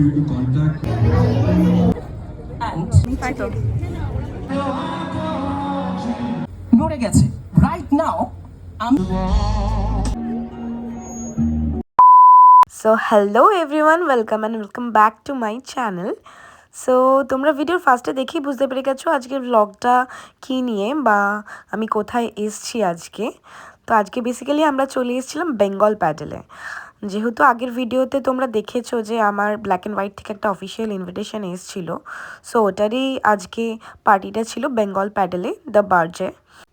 you to contact and নড়ে গেছে right now আমি so hello everyone, welcome back to my channel. So তোমরা ভিডিওর ফার্স্টে দেখেই বুঝতে পেরে গেছো আজকের ব্লগটা কী নিয়ে বা আমি কোথায় এসছি আজকে। তো আজকে বেসিক্যালি আমরা চলে এসেছিলাম বেঙ্গল প্যাডেলে। যেহেতু আগের ভিডিওতে তোমরা দেখেছো যে আমার ব্ল্যাক অ্যান্ড হোয়াইট থেকে একটা অফিসিয়াল ইনভিটেশন এসেছিল, সো ওটারই আজকে পার্টিটা ছিল বেঙ্গল প্যাডেলে দ্য বার্জে।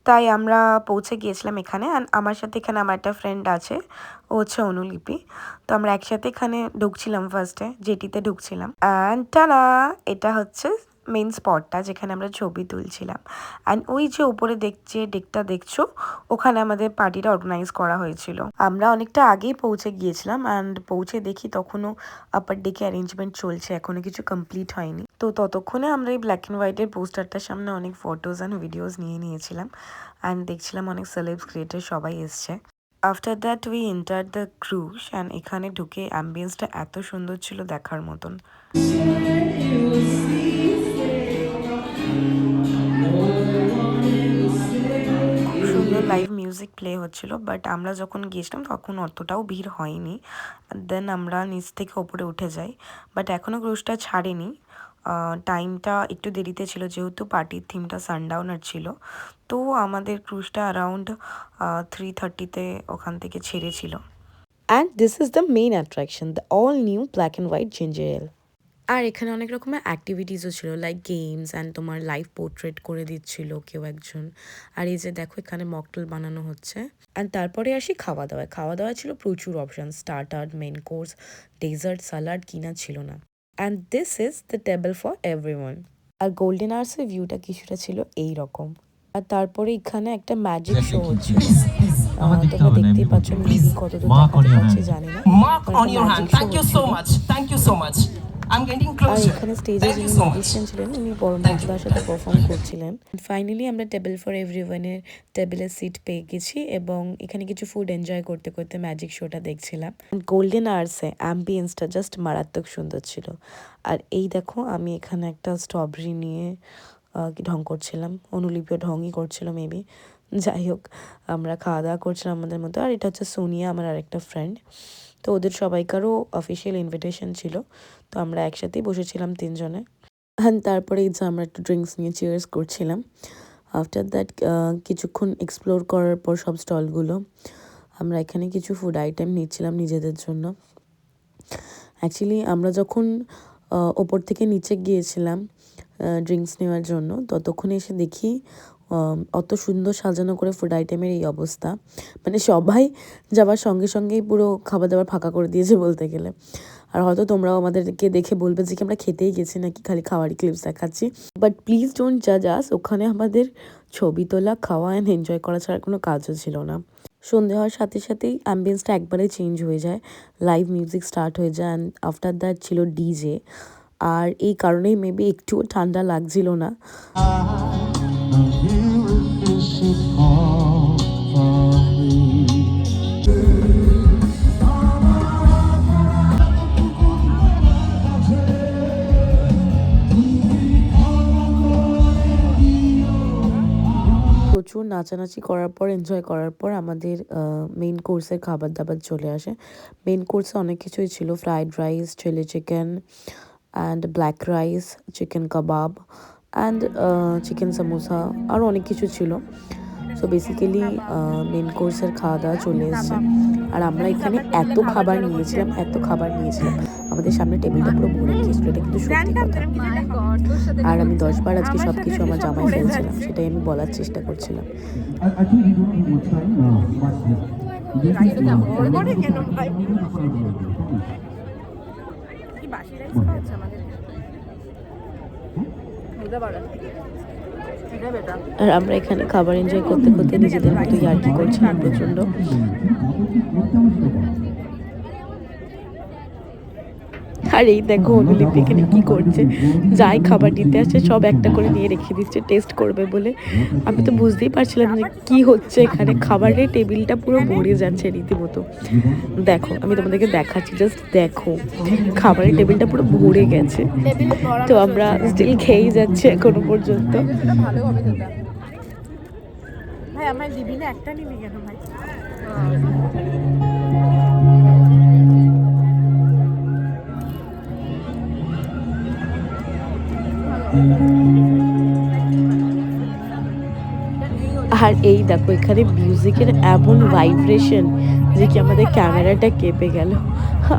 তাই আমরা পৌঁছে গিয়েছিলাম এখানে। অ্যান্ড আমার সাথে এখানে আমার একটা ফ্রেন্ড আছে, ও হচ্ছে অনুলিপি। তো আমরা একসাথে এখানে ঢুকছিলাম, ফার্স্টে জেটিতে ঢুকছিলাম। অ্যান্ড টানা, এটা হচ্ছে মেন স্পটটা যেখানে আমরা ছবি তুলছিলাম। অ্যান্ড ওই যে উপরে যে ডেকটা দেখছো, ওখানে আমাদের পার্টিটা অর্গানাইজ করা হয়েছিল। আমরা অনেকটা আগেই পৌঁছে গিয়েছিলাম অ্যান্ড পৌঁছে দেখি তখনও আপার ডেকে অ্যারেঞ্জমেন্ট চলছে, এখনো কিছু কমপ্লিট হয়নি। তো ততক্ষণে আমরা এই ব্ল্যাক অ্যান্ড হোয়াইটের পোস্টারটার সামনে অনেক ফটোজ অ্যান্ড ভিডিওস নিয়েছিলাম। অ্যান্ড দেখছিলাম অনেক সেলেবস ক্রিয়েটার সবাই এসছে। After that we enter the cruise and এখানে ঢুকে অ্যাম্বিয়েন্সটা এত সুন্দর ছিল দেখার মতন। সুন্দর লাইভ মিউজিক প্লে হচ্ছিল, বাট আমরা যখন গিয়েছিলাম তখন অতটাও ভিড় হয়নি। দেন আমরা নিচ থেকে ওপরে উঠে যাই, বাট এখনও ক্রুজটা ছাড়েনি। টাইমটা একটু দেরিতে ছিল যেহেতু পার্টির থিমটা সানডাউনার ছিল। তো আমাদের ক্রুজটা অ্যারাউন্ড 3:30-তে ওখান থেকে ছেড়েছিল। And this is the main attraction, the all new black and white ginger ale. আর এখানে অনেক রকমের অ্যাক্টিভিটিসও ছিল, লাইক গেমস অ্যান্ড তোমার লাইভ পোর্ট্রেট করে দিচ্ছিল কেউ একজন। আর এই যে দেখো এখানে মকটেল বানানো হচ্ছে। অ্যান্ড তারপরে আসি খাওয়া দাওয়া ছিল প্রচুর option, starter, main course, dessert, salad কিনা ছিল না। And this is the table for everyone. আর গোল্ডেন আওয়ার্সের ভিউটা কিছুটা ছিল এই রকম। আর তারপরে এখানে একটা ম্যাজিক শো হচ্ছিল। তোমরা দেখতেই পাচ্ছ মিলি কতদূর দেখাতে পারছে জানি না। আর এখানে স্টেজে যিনি মিউজিশিয়ান ছিলেন উনি বরণ দাসের সাথে পারফর্ম করছিলেন। ফাইনালি আমরা টেবল ফর এভরিওয়ানের টেবিলের সিট পেয়ে গেছি এবং এখানে কিছু ফুড এনজয় করতে করতে ম্যাজিক শোটা দেখছিলাম। গোল্ডেন আওয়ার্সে অ্যাম্বিয়েন্সটা জাস্ট মারাত্মক সুন্দর ছিল। আর এই দেখো আমি এখানে একটা স্ট্রবেরি নিয়ে ঢং করছিলাম, অনুলিপিও ঢংই করছিল মেবি। যাই হোক, আমরা খাওয়া দাওয়া করছিলাম আমাদের মতো। আর এটা হচ্ছে সোনিয়া, আমার আরেকটা ফ্রেন্ড। তো ওদের সবাইকারও অফিসিয়াল ইনভিটেশন ছিল, তো আমরা একসাথেই বসেছিলাম তিনজনে। অ্যান্ড তারপরে এই যে আমরা একটু ড্রিঙ্কস নিয়ে চিয়ার্স করছিলাম। আফটার দ্যাট কিছুক্ষণ এক্সপ্লোর করার পর সব স্টলগুলো, আমরা এখানে কিছু ফুড আইটেম নিচ্ছিলাম নিজেদের জন্য। অ্যাকচুয়ালি আমরা যখন ওপর থেকে নিচে গিয়েছিলাম ড্রিঙ্কস নেওয়ার জন্য, ততক্ষণে এসে দেখি অত সুন্দর সাজানো করে ফুড আইটেমের এই অবস্থা। মানে সবাই যাবার সঙ্গে সঙ্গেই পুরো খাবার দাবার ফাঁকা করে দিয়েছে বলতে গেলে। আর হয়তো তোমরাও আমাদেরকে দেখে বলবে যে কি আমরা খেতেই গেছি নাকি খালি খাওয়ারই ক্লিপস দেখাচ্ছি। বাট প্লিজ ডোন্ট জাজ আস, ওখানে আমাদের ছবি তোলা, খাওয়া অ্যান্ড এনজয় করা ছাড়া কোনো কাজও ছিল না। সন্ধে হওয়ার সাথে সাথেই অ্যাম্বিয়েন্সটা একবারে চেঞ্জ হয়ে যায়, লাইভ মিউজিক স্টার্ট হয়ে যায়। অ্যান্ড আফটার দ্যাট ছিল ডিজে। আর এই কারণেই মেবি একটুও ঠান্ডা লাগছিল না। প্রচুর নাচানাচি করার পর, এনজয় করার পর আমাদের মেইন কোর্সের খাবার দাবার চলে আসে। মেইন কোর্সে অনেক কিছুই ছিল, fried rice, chilli chicken and black rice, chicken kebab and chicken samosa, আরও অনেক কিছু ছিল। সো বেসিক্যালি মেন কোর্সের খাওয়া দাওয়া চলে এসেছে। আর আমরা এখানে এত খাবার নিয়েছিলাম আমাদের সামনে টেবিলটা পুরো ভরে গিয়েছিল, এটা কিন্তু সত্যি কথা। আর আমি 10 বার আজকে সব কিছু আমার জামায় ফেলছিলাম, সেটাই আমি বলার চেষ্টা করছিলাম। আর আমরা এখানে খাবার এনজয় করতে করতে নিজেদের মতো ইয়ার্কি করছিলাম প্রচণ্ড। আর এই দেখো অনুলিপি এখানে কি করছে, যাই খাবার দিতে আসছে সব একটা করে নিয়ে রেখে দিচ্ছে টেস্ট করবে বলে। আমি তো বুঝতেই পারছিলাম যে কি হচ্ছে এখানে, খাবারের টেবিলটা পুরো ভরে যাচ্ছে রীতিমতো। দেখো আমি তোমাদেরকে দেখাচ্ছি, জাস্ট দেখো খাবারের টেবিলটা পুরো ভরে গেছে। তো আমরা স্টিল খেয়েই যাচ্ছি এখনো পর্যন্ত। ভালো হবে তোটা ভাই, আমার দিবি না, একটা নিবি কেন ভাই? আর এই দেখো এখানে মিউজিকের এমন ভাইব্রেশন যে কি আমাদের ক্যামেরাটা কেঁপে গেল।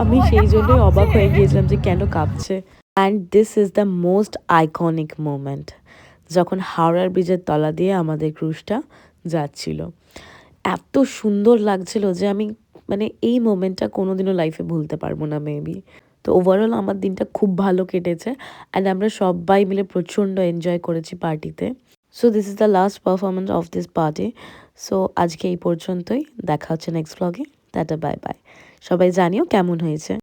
আমি সেই জন্যই অবাক হয়ে গিয়েছিলাম যে কেন কাঁপছে। And this is the most iconic moment, যখন হাওড়ার ব্রিজের তলা দিয়ে আমাদের ক্রুজটা যাচ্ছিল। এত সুন্দর লাগছিল যে আমি মানে এই মোমেন্টটা কোনোদিনও লাইফে ভুলতে পারবো না মেবি। তো ওভারঅল আমার দিনটা খুব ভালো কেটেছে অ্যান্ড আমরা সবাই মিলে প্রচণ্ড এনজয় করেছি পার্টিতে। So this is the last performance of this party. So আজকে এই পর্যন্তই, দেখা হচ্ছে নেক্সট ব্লগে। Tata bye bye. সবাই জানিও কেমন হয়েছে।